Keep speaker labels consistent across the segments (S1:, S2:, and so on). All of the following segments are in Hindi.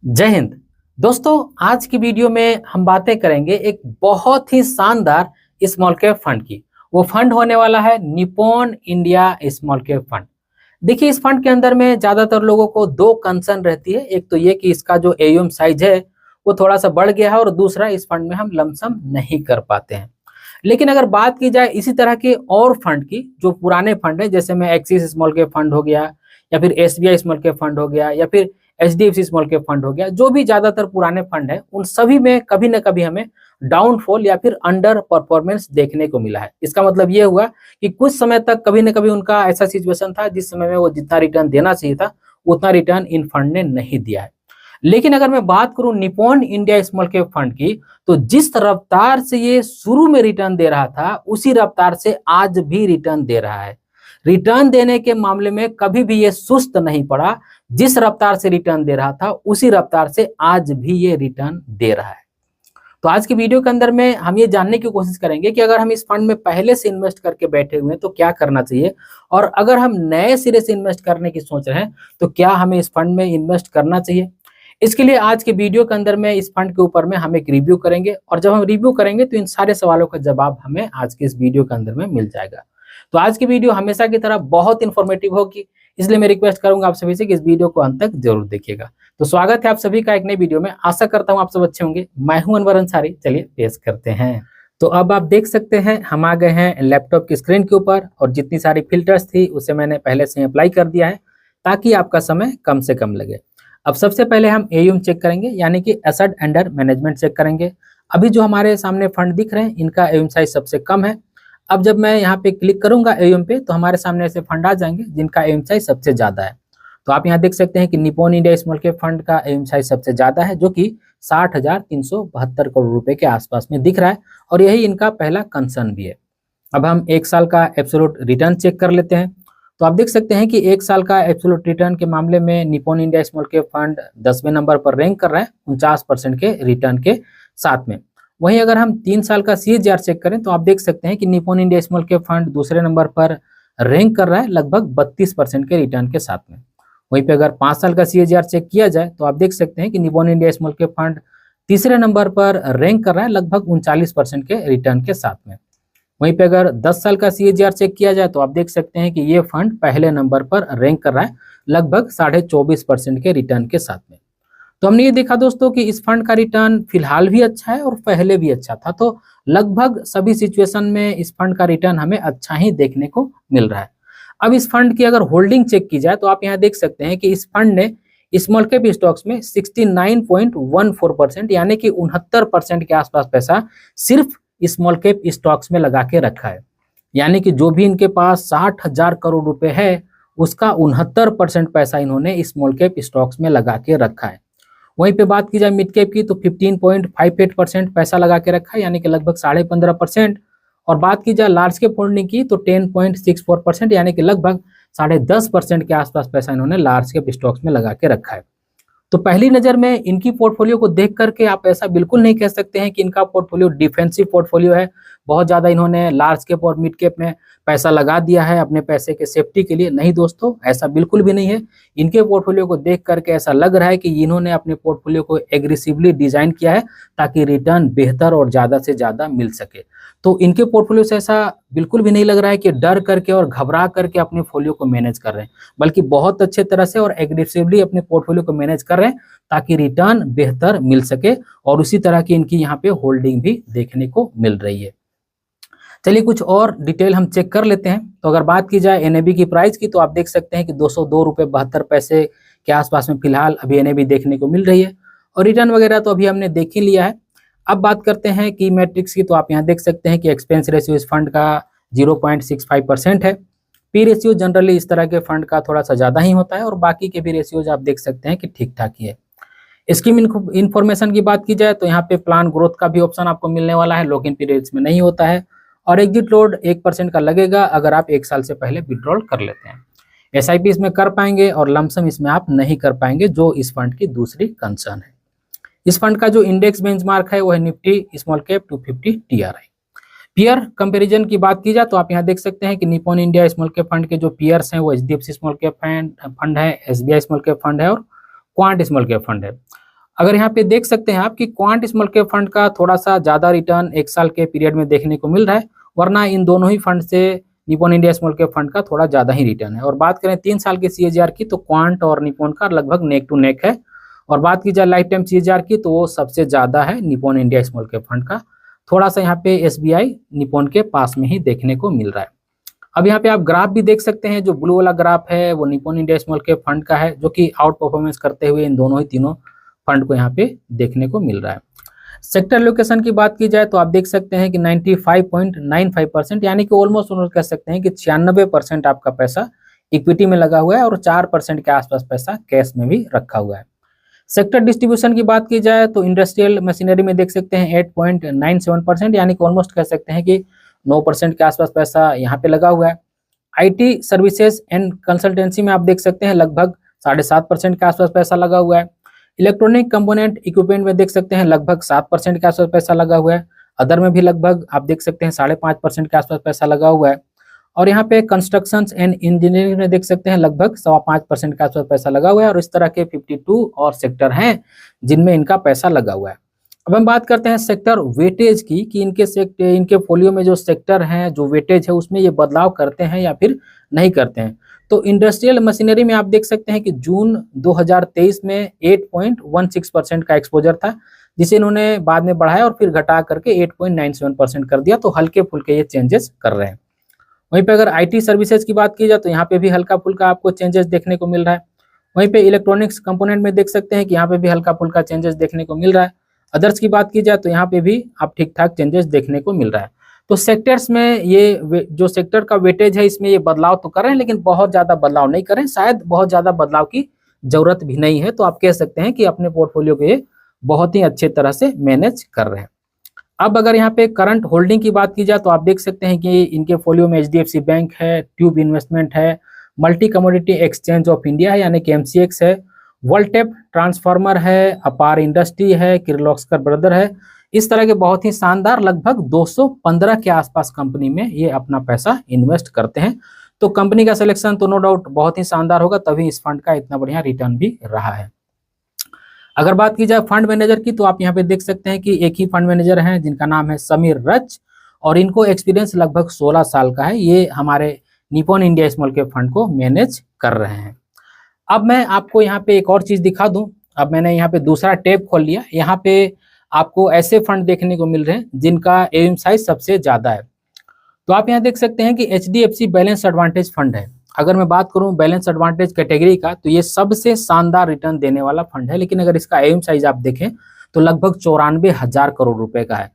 S1: जय हिंद। दोस्तों, आज की वीडियो में हम बातें करेंगे एक बहुत ही शानदार स्मॉल कैप फंड की। वो फंड होने वाला है Nippon India small cap fund. देखिए, इस फंड के अंदर में ज्यादातर लोगों को दो कंसर्न रहती है। एक तो ये कि इसका जो एयूएम साइज है वो थोड़ा सा बढ़ गया है, और दूसरा इस फंड में हम लमसम नहीं कर पाते हैं। लेकिन अगर बात की जाए इसी तरह के और फंड की, जो पुराने फंड है, जैसे में एक्सिस स्मॉल कैप फंड हो गया, या फिर एसबीआई स्मॉल कैप फंड हो गया, या फिर एचडीएफसी स्मॉल कैप फंड हो गया, जो भी ज्यादातर पुराने फंड है, उन सभी में कभी ना कभी हमें डाउनफॉल या फिर अंडर परफॉर्मेंस देखने को मिला है। इसका मतलब ये हुआ कि कुछ समय तक कभी ना कभी उनका ऐसा सिचुएशन था जिस समय में वो जितना रिटर्न देना चाहिए था उतना रिटर्न इन फंड ने नहीं दिया है। लेकिन अगर मैं बात करूं Nippon India small cap fund की, तो जिस रफ्तार से ये शुरू में रिटर्न दे रहा था उसी रफ्तार से आज भी रिटर्न दे रहा है। रिटर्न देने के मामले में कभी भी ये सुस्त नहीं पड़ा। जिस रफ्तार से रिटर्न दे रहा था उसी रफ्तार से आज भी ये रिटर्न दे रहा है। तो आज की वीडियो के अंदर में हम ये जानने की कोशिश करेंगे कि अगर हम इस फंड में पहले से इन्वेस्ट करके बैठे हुए हैं तो क्या करना चाहिए, और अगर हम नए सिरे से इन्वेस्ट करने की सोच रहे हैं तो क्या हमें इस फंड में इन्वेस्ट करना चाहिए। इसके लिए आज के वीडियो के अंदर में इस फंड के ऊपर में हम एक रिव्यू करेंगे, और जब हम रिव्यू करेंगे तो इन सारे सवालों का जवाब हमें आज के इस वीडियो के अंदर में मिल जाएगा। तो आज की वीडियो हमेशा की तरह बहुत इन्फॉर्मेटिव होगी, इसलिए मैं रिक्वेस्ट करूंगा आप सभी से कि इस वीडियो को अंत तक जरूर देखिएगा। तो स्वागत है आप सभी का एक नई वीडियो में। आशा करता हूं आप सब अच्छे होंगे। मैं हूं अनवर अंसारी। चलिए पेश करते हैं। तो अब आप देख सकते हैं हम आ गए हैं लैपटॉप की स्क्रीन के ऊपर, और जितनी सारी फिल्टर्स थी उसे मैंने पहले से अप्लाई कर दिया है ताकि आपका समय कम से कम लगे। अब सबसे पहले हम एयूएम चेक करेंगे, यानी कि एसेट अंडर मैनेजमेंट चेक करेंगे। अभी जो हमारे सामने फंड दिख रहे हैं इनका एयूएम साइज सबसे कम है। अब जब मैं यहाँ पे क्लिक करूंगा एयूएम पे तो हमारे सामने ऐसे फंड आ जाएंगे जिनका एयूएम साइज सबसे ज्यादा है। तो आप यहाँ देख सकते हैं कि Nippon India small cap fund का एयूएम साइज सबसे ज्यादा है, जो कि 60,372 करोड़ रुपए के आसपास में दिख रहा है, और यही इनका पहला कंसर्न भी है। अब हम एक साल का एब्सोल्यूट रिटर्न चेक कर लेते हैं। तो आप देख सकते हैं कि एक साल का एब्सोल्यूट रिटर्न के मामले में Nippon India small cap fund 10वें नंबर पर रैंक कर रहा है 49% के रिटर्न के साथ में। वहीं अगर हम 3 साल का सीएजीआर चेक करें तो आप देख सकते हैं कि Nippon India small cap fund दूसरे नंबर पर रैंक कर रहा है लगभग 32% के रिटर्न के साथ में। वहीं पे अगर 5 साल का सीएजीआर चेक किया जाए तो आप देख सकते हैं कि Nippon India small cap fund तीसरे नंबर पर रैंक कर रहा है लगभग 39% के रिटर्न के साथ में। वहीं पे अगर 10 साल का सीएजीआर चेक किया जाए तो आप देख सकते हैं कि ये फंड पहले नंबर पर रैंक कर रहा है लगभग 24.5% के रिटर्न के साथ में। तो हमने ये देखा दोस्तों कि इस फंड का रिटर्न फिलहाल भी अच्छा है और पहले भी अच्छा था। तो लगभग सभी सिचुएशन में इस फंड का रिटर्न हमें अच्छा ही देखने को मिल रहा है। अब इस फंड की अगर होल्डिंग चेक की जाए तो आप यहाँ देख सकते हैं कि इस फंड ने स्मॉल कैप स्टॉक्स में 69.14% यानी कि 69% के आसपास पैसा सिर्फ स्मॉल कैप स्टॉक्स में लगा के रखा है। यानी कि जो भी इनके पास 60,000 करोड़ रुपए है उसका 69% पैसा इन्होंने स्मॉल कैप स्टॉक्स में लगा के रखा है। वहीं पे बात की जाए मिड कैप की तो 15.58% पैसा लगा के रखा है, यानी कि लगभग 15.5%। और बात की जाए लार्ज कैप होल्डिंग की तो 10.64% यानी कि लगभग 10.5% के आसपास पैसा इन्होंने लार्ज कैप स्टॉक्स में लगा के रखा है। तो पहली नजर में इनकी पोर्टफोलियो को देख करके आप ऐसा बिल्कुल नहीं कह सकते हैं कि इनका पोर्टफोलियो डिफेंसिव पोर्टफोलियो है। बहुत ज्यादा इन्होंने लार्ज कैप और मिड कैप में पैसा लगा दिया है अपने पैसे के सेफ्टी के लिए। नहीं दोस्तों, ऐसा बिल्कुल भी नहीं है। इनके पोर्टफोलियो को देख करके ऐसा लग रहा है कि इन्होंने अपने पोर्टफोलियो को एग्रेसिवली डिजाइन किया है ताकि रिटर्न बेहतर और ज्यादा से ज्यादा मिल सके। तो इनके पोर्टफोलियो से ऐसा बिल्कुल भी नहीं लग रहा है कि डर करके और घबरा करके अपने पोर्टफोलियो को मैनेज कर रहे हैं, बल्कि बहुत अच्छे तरह से और एग्रेसिवली अपने पोर्टफोलियो को मैनेज कर रहे हैं ताकि रिटर्न बेहतर मिल सके। और उसी तरह की इनकी यहाँ पे होल्डिंग भी देखने को मिल रही है। चलिए कुछ और डिटेल हम चेक कर लेते हैं। तो अगर बात की जाए एनएबी की प्राइस की तो आप देख सकते हैं कि 202 रुपये 72 पैसे के आसपास में फिलहाल अभी एनएबी देखने को मिल रही है, और रिटर्न वगैरह तो अभी हमने देख ही लिया है। अब बात करते हैं की मैट्रिक्स की, तो आप यहाँ देख सकते हैं कि एक्सपेंस रेशियो इस फंड का 0.65% है। पी रेशियो जनरली इस तरह के फंड का थोड़ा सा ज्यादा ही होता है, और बाकी के भी रेशियोज आप देख सकते हैं कि ठीक ठाक ही है। स्कीम इन्फॉर्मेशन की बात की जाए तो यहाँ पे प्लान ग्रोथ का भी ऑप्शन आपको मिलने वाला है, लॉक इन पीरियड्स में नहीं होता है, और एग्जिट लोड 1% का लगेगा अगर आप 1 साल से पहले विड्रॉल कर लेते हैं। एसआईपी इसमें कर पाएंगे और लमसम इसमें आप नहीं कर पाएंगे, जो इस फंड की दूसरी कंसर्न है। इस फंड का जो इंडेक्स बेंचमार्क है वो है Nifty small cap 250 TRI. Peer comparison की बात की जाए तो आप यहाँ देख सकते हैं कि Nippon India small cap fund के जो पीयर्स हैं वो एचडीएफसी स्मॉल कैप फंड है, एसबीआई स्मॉल कैप फंड है और क्वांट स्मॉल कैप फंड है। अगर यहाँ पे देख सकते हैं आप कि क्वांट स्मॉल कैप फंड का थोड़ा सा ज्यादा रिटर्न 1 साल के पीरियड में देखने को मिल रहा है, वरना इन दोनों ही फंड से Nippon India small cap fund का थोड़ा ज्यादा ही रिटर्न है। और बात करें 3 साल के सीएजीआर की, तो क्वांट और निपॉन का लगभग नेक टू नेक है। और बात की जाए लाइफ टाइम सीएजीआर की, तो वो सबसे ज्यादा है Nippon India small cap fund का। थोड़ा सा यहाँ पे एसबीआई निपॉन के पास में ही देखने को मिल रहा है। अब यहाँ पे आप ग्राफ भी देख सकते हैं, जो ब्लू वाला ग्राफ है वो Nippon India small cap fund का है, जो कि आउट परफॉर्मेंस करते हुए इन दोनों ही तीनों फंड को यहाँ पे देखने को मिल रहा है। सेक्टर लोकेशन की बात की जाए तो आप देख सकते हैं कि 95.95%, यानी कि ऑलमोस्ट कह सकते हैं कि 96% आपका पैसा इक्विटी में लगा हुआ है और 4% के आसपास पैसा कैश में भी रखा हुआ है। सेक्टर डिस्ट्रीब्यूशन की बात की जाए तो इंडस्ट्रियल मशीनरी में देख सकते हैं 8.97%, यानी कि ऑलमोस्ट कह सकते हैं कि 9% के आसपास पैसा यहाँ पे लगा हुआ है। आईटी सर्विसेज एंड कंसल्टेंसी में आप देख सकते हैं लगभग 7.5% के आसपास पैसा लगा हुआ है। इलेक्ट्रॉनिक कंपोनेंट इक्विपमेंट में देख सकते हैं लगभग 7% के आसपास पैसा लगा हुआ है। अदर में भी लगभग आप देख सकते हैं 5.5% के आसपास पैसा लगा हुआ है। और यहाँ पे कंस्ट्रक्शन एंड इंजीनियरिंग में देख सकते हैं लगभग 5.25% के आसपास पैसा लगा हुआ है। और इस तरह के 52 और सेक्टर हैं जिनमें इनका पैसा लगा हुआ है। अब हम बात करते हैं सेक्टर वेटेज की, कि इनके फोलियो में जो सेक्टर हैं, जो वेटेज है, उसमें ये बदलाव करते हैं या फिर नहीं करते हैं। तो इंडस्ट्रियल मशीनरी में आप देख सकते हैं कि जून 2023 में 8.16% का एक्सपोजर था, जिसे इन्होंने बाद में बढ़ाया और फिर घटा करके 8.97% कर दिया। तो हल्के फुल्के ये चेंजेस कर रहे हैं। वहीं पे अगर आईटी सर्विसेज की बात की जाए तो यहाँ पे भी हल्का फुल्का आपको चेंजेस देखने को मिल रहा है। वहीं पे इलेक्ट्रॉनिक्स कंपोनेंट में देख सकते हैं कि यहाँ पे भी हल्का फुल्का चेंजेस देखने को मिल रहा है। अदर्स की बात की जाए तो यहाँ पे भी आप ठीक ठाक चेंजेस देखने को मिल रहा है। तो सेक्टर्स में ये जो सेक्टर का वेटेज है, इसमें ये बदलाव तो कर रहे हैं, लेकिन बहुत ज्यादा बदलाव नहीं कर रहे हैं। शायद बहुत ज्यादा बदलाव की जरूरत भी नहीं है। तो आप कह सकते हैं कि अपने पोर्टफोलियो को ये बहुत ही अच्छे तरह से मैनेज कर रहे हैं। अब अगर यहाँ पे करंट होल्डिंग की बात की जाए तो आप देख सकते हैं कि इनके फोलियो में एचडीएफसी बैंक है, ट्यूब इन्वेस्टमेंट है, multi commodity exchange of India है यानी कि एमसीएक्स है, वर्ल्डटेप ट्रांसफार्मर है, अपार इंडस्ट्री है, किर्लोस्कर ब्रदर है। इस तरह के बहुत ही शानदार लगभग 215 के आसपास कंपनी में ये अपना पैसा इन्वेस्ट करते हैं। तो कंपनी का सिलेक्शन तो नो डाउट बहुत ही शानदार होगा, तभी इस फंड का इतना बढ़िया रिटर्न भी रहा है। अगर बात की जाए फंड मैनेजर की, तो आप यहाँ पे देख सकते हैं कि एक ही फंड मैनेजर हैं जिनका नाम है समीर रच, और इनको एक्सपीरियंस लगभग 16 साल का है। ये हमारे Nippon India small cap fund को मैनेज कर रहे हैं। अब मैं आपको यहाँ पे एक और चीज दिखा दूं। अब मैंने यहाँ पे दूसरा टैब खोल लिया। यहाँ पे आपको ऐसे फंड देखने को मिल रहे हैं जिनका एम साइज सबसे ज्यादा है। तो आप यहाँ देख सकते हैं कि एचडीएफसी बैलेंस एडवांटेज फंड है। अगर मैं बात करूं बैलेंस एडवांटेज कैटेगरी का, तो ये सबसे शानदार रिटर्न देने वाला फंड है। लेकिन अगर इसका एम साइज आप देखें तो लगभग 94,000 करोड़ रुपए का है।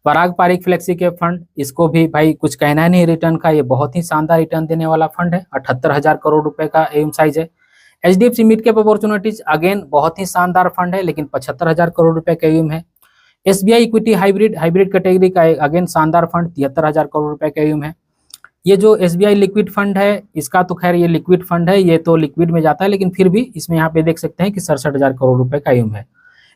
S1: पराग पारिक फ्लेक्सी कैप फंड, इसको भी भाई कुछ कहना नहीं रिटर्न का, ये बहुत ही शानदार रिटर्न देने वाला फंड है। 78,000 करोड़ रुपए का एम साइज है। HDFC mid cap opportunities again बहुत ही शानदार फंड है, लेकिन 75,000 करोड़ रुपए का एम है। एसबीआई इक्विटी हाइब्रिड कैटेगरी का अगेन शानदार फंड 73,000 करोड़ रुपए का एम है। ये जो एसबीआई लिक्विड फंड है, इसका तो खैर ये लिक्विड फंड है, ये तो लिक्विड में जाता है, लेकिन फिर भी इसमें यहाँ पे देख सकते हैं कि 67,000 करोड़ रुपए का एम है।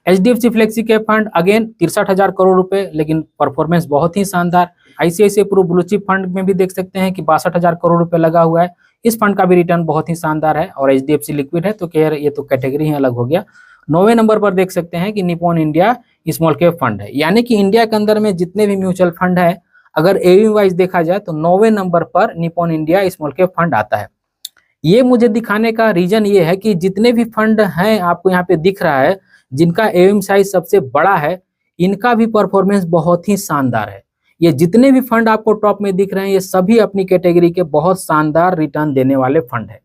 S1: HDFC flexi cap fund again 63,000 crore रुपए, लेकिन परफॉर्मेंस बहुत ही शानदार। ICICI pru blue chip fund में भी देख सकते हैं कि 62,000 करोड़ रुपए लगा हुआ है। इस फंड का भी रिटर्न बहुत ही शानदार है। और एचडीएफसी लिक्विड है तो खैर ये तो कैटेगरी ही अलग हो गया। 9वें नंबर पर देख सकते हैं कि Nippon India small cap fund है, यानी कि इंडिया के अंदर में जितने भी म्यूचुअल फंड है, अगर एयू वाइज देखा जाए तो 9वें नंबर पर Nippon India small cap fund आता है। ये मुझे दिखाने का रीजन ये है कि जितने भी फंड हैं आपको यहाँ पे दिख रहा है, जिनका एम साइज सबसे बड़ा है, इनका भी परफॉर्मेंस बहुत ही शानदार है। ये जितने भी फंड आपको टॉप में दिख रहे हैं, ये सभी अपनी कैटेगरी के बहुत शानदार रिटर्न देने वाले फंड है।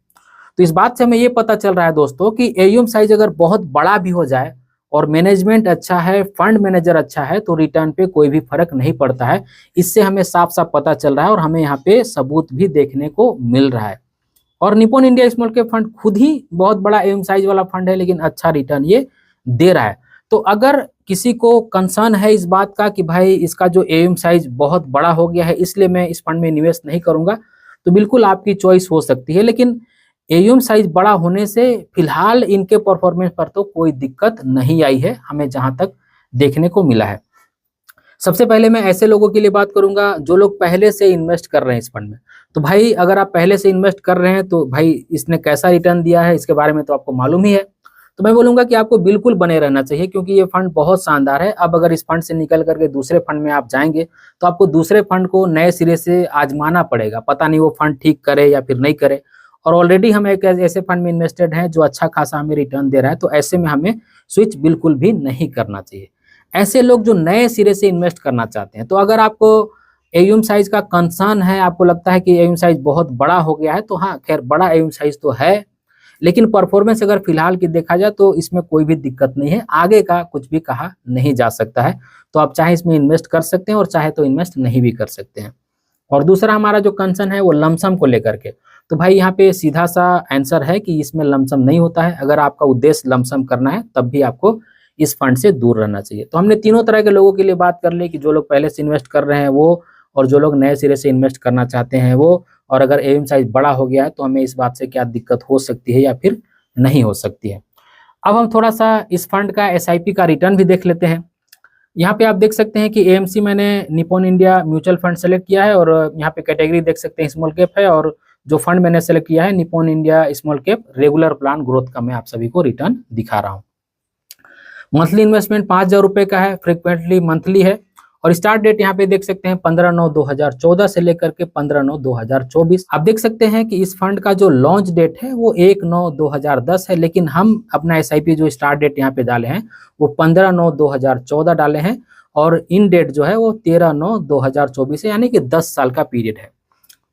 S1: तो इस बात से हमें ये पता चल रहा है दोस्तों कि एम साइज अगर बहुत बड़ा भी हो जाए और मैनेजमेंट अच्छा है, फंड मैनेजर अच्छा है, तो रिटर्न पे कोई भी फर्क नहीं पड़ता है। इससे हमें साफ साफ पता चल रहा है और हमें यहाँ पे सबूत भी देखने को मिल रहा है। और Nippon India small cap fund खुद ही बहुत बड़ा एम साइज वाला फंड है, लेकिन अच्छा रिटर्न ये दे रहा है। तो अगर किसी को कंसर्न है इस बात का कि भाई इसका जो एम साइज बहुत बड़ा हो गया है, इसलिए मैं इस फंड में निवेश नहीं करूंगा, तो बिल्कुल आपकी चॉइस हो सकती है। लेकिन एम साइज बड़ा होने से फिलहाल इनके परफॉर्मेंस पर तो कोई दिक्कत नहीं आई है, हमें जहां तक देखने को मिला है। सबसे पहले मैं ऐसे लोगों के लिए बात करूंगा जो लोग पहले से इन्वेस्ट कर रहे हैं इस फंड में। तो भाई अगर आप पहले से इन्वेस्ट कर रहे हैं तो भाई इसने कैसा रिटर्न दिया है इसके बारे में तो आपको मालूम ही है। तो मैं बोलूंगा कि आपको बिल्कुल बने रहना चाहिए, क्योंकि ये फंड बहुत शानदार है। अब अगर इस फंड से निकल करके दूसरे फंड में आप जाएंगे तो आपको दूसरे फंड को नए सिरे से आजमाना पड़ेगा, पता नहीं वो फंड ठीक करे या फिर नहीं करे। और ऑलरेडी हम एक ऐसे फंड में इन्वेस्टेड हैं जो अच्छा खासा हमें रिटर्न दे रहा है, तो ऐसे में हमें स्विच बिल्कुल भी नहीं करना चाहिए। ऐसे लोग जो नए सिरे से इन्वेस्ट करना चाहते हैं, तो अगर आपको एयूम साइज का कंसर्न है, आपको लगता है कि एयूम साइज बहुत बड़ा हो गया है, तो हाँ खैर बड़ा एयूम साइज तो है, लेकिन परफॉर्मेंस अगर फिलहाल की देखा जाए तो इसमें कोई भी दिक्कत नहीं है, आगे का कुछ भी कहा नहीं जा सकता है। तो आप चाहे इसमें इन्वेस्ट कर सकते हैं और चाहे तो इन्वेस्ट नहीं भी कर सकते हैं। और दूसरा हमारा जो कंसर्न है वो लमसम को लेकर के, तो भाई यहाँ पे सीधा सा आंसर है कि इसमें लमसम नहीं होता है। अगर आपका उद्देश्य लमसम करना है तब भी आपको इस फंड से दूर रहना चाहिए। तो हमने तीनों तरह के लोगों के लिए बात कर ली, कि जो लोग पहले से इन्वेस्ट कर रहे हैं वो, और जो लोग नए सिरे से इन्वेस्ट करना चाहते हैं वो, और अगर एम साइज बड़ा हो गया है तो हमें इस बात से क्या दिक्कत हो सकती है या फिर नहीं हो सकती है। अब हम थोड़ा सा इस फंड का एसआईपी का रिटर्न भी देख लेते हैं। यहाँ पे आप देख सकते हैं कि एएमसी मैंने Nippon India mutual fund select किया है, और यहाँ पे कैटेगरी देख सकते हैं स्मॉल कैप है, और जो फंड मैंने सेलेक्ट किया है Nippon India small cap regular plan growth का मैं आप सभी को रिटर्न दिखा रहा हूँ। मंथली इन्वेस्टमेंट 5,000 रुपए का है, फ्रिक्वेंटली मंथली है, और स्टार्ट डेट यहाँ पे देख सकते हैं 15/9/2014 से लेकर के 15/9/2024। आप देख सकते हैं कि इस फंड का जो लॉन्च डेट है वो 1/9/2010 है, लेकिन हम अपना एसआईपी जो स्टार्ट डेट यहाँ पे डाले हैं वो 15/9/2014 डाले हैं, और इन डेट जो है वो 13/9/2024 है, यानी कि 10 साल का पीरियड है।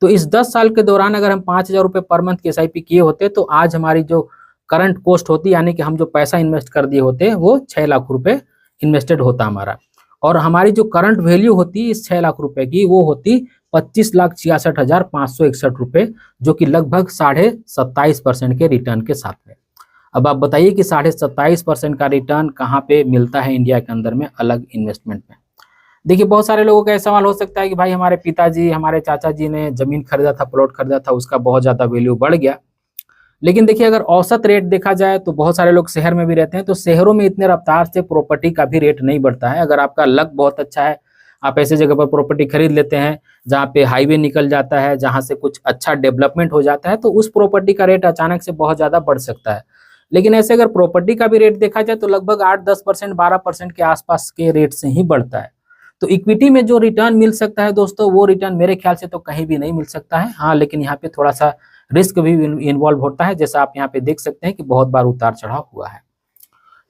S1: तो इस 10 साल के दौरान अगर हम 5,000 रुपये पर मंथ की एसआईपी किए होते तो आज हमारी जो करंट कॉस्ट होती, यानी कि हम जो पैसा इन्वेस्ट कर दिए होते वो 6 लाख रुपए इन्वेस्टेड होता हमारा, और हमारी जो करंट वैल्यू होती इस 6 लाख रुपए की वो होती 25,66,561 रुपए, जो कि लगभग 27.5% के रिटर्न के साथ में। अब आप बताइए कि 27.5% का रिटर्न कहाँ पे मिलता है इंडिया के अंदर में अलग इन्वेस्टमेंट में। देखिए बहुत सारे लोगों का सवाल हो सकता है कि भाई हमारे पिताजी हमारे चाचा जी ने जमीन खरीदा था, प्लॉट खरीदा था, उसका बहुत ज्यादा वैल्यू बढ़ गया। लेकिन देखिए अगर औसत रेट देखा जाए तो बहुत सारे लोग शहर में भी रहते हैं, तो शहरों में इतने रफ्तार से प्रॉपर्टी का भी रेट नहीं बढ़ता है। अगर आपका लक बहुत अच्छा है, आप ऐसे जगह पर प्रॉपर्टी खरीद लेते हैं जहाँ पे हाईवे निकल जाता है, जहाँ से कुछ अच्छा डेवलपमेंट हो जाता है, तो उस प्रॉपर्टी का रेट अचानक से बहुत ज्यादा बढ़ सकता है। लेकिन ऐसे अगर प्रॉपर्टी का भी रेट देखा जाए तो लगभग 8-10%, 12% के आसपास के रेट से ही बढ़ता है। तो इक्विटी में जो रिटर्न मिल सकता है दोस्तों, वो रिटर्न मेरे ख्याल से तो कहीं भी नहीं मिल सकता है। हाँ, लेकिन यहाँ पे थोड़ा सा रिस्क भी इन्वॉल्व होता है, जैसा आप यहाँ पे देख सकते हैं कि बहुत बार उतार चढ़ाव हुआ है।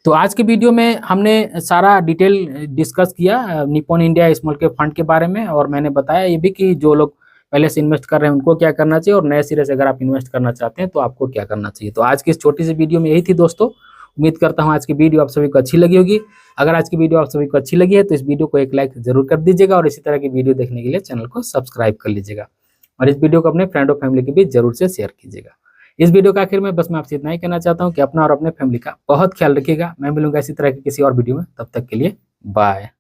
S1: तो आज के वीडियो में हमने सारा डिटेल डिस्कस किया Nippon India small cap fund के बारे में, और मैंने बताया ये भी कि जो लोग पहले से इन्वेस्ट कर रहे हैं उनको क्या करना चाहिए, और नए सिरे से अगर आप इन्वेस्ट करना चाहते हैं तो आपको क्या करना चाहिए। तो आज की इस छोटी सी वीडियो में यही थी दोस्तों। उम्मीद करता हूँ आज की वीडियो आप सभी को अच्छी लगी होगी। अगर आज की वीडियो आप सभी को अच्छी लगी है तो इस वीडियो को एक लाइक जरूर कर दीजिएगा, और इसी तरह की वीडियो देखने के लिए चैनल को सब्सक्राइब कर लीजिएगा, और इस वीडियो को अपने फ्रेंड और फैमिली के बीच जरूर से शेयर कीजिएगा। इस वीडियो का आखिर में बस मैं आपसे इतना ही कहना चाहता हूँ कि अपना और अपने फैमिली का बहुत ख्याल रखिएगा। मैं मिलूंगा इसी तरह की किसी और वीडियो में, तब तक के लिए बाय।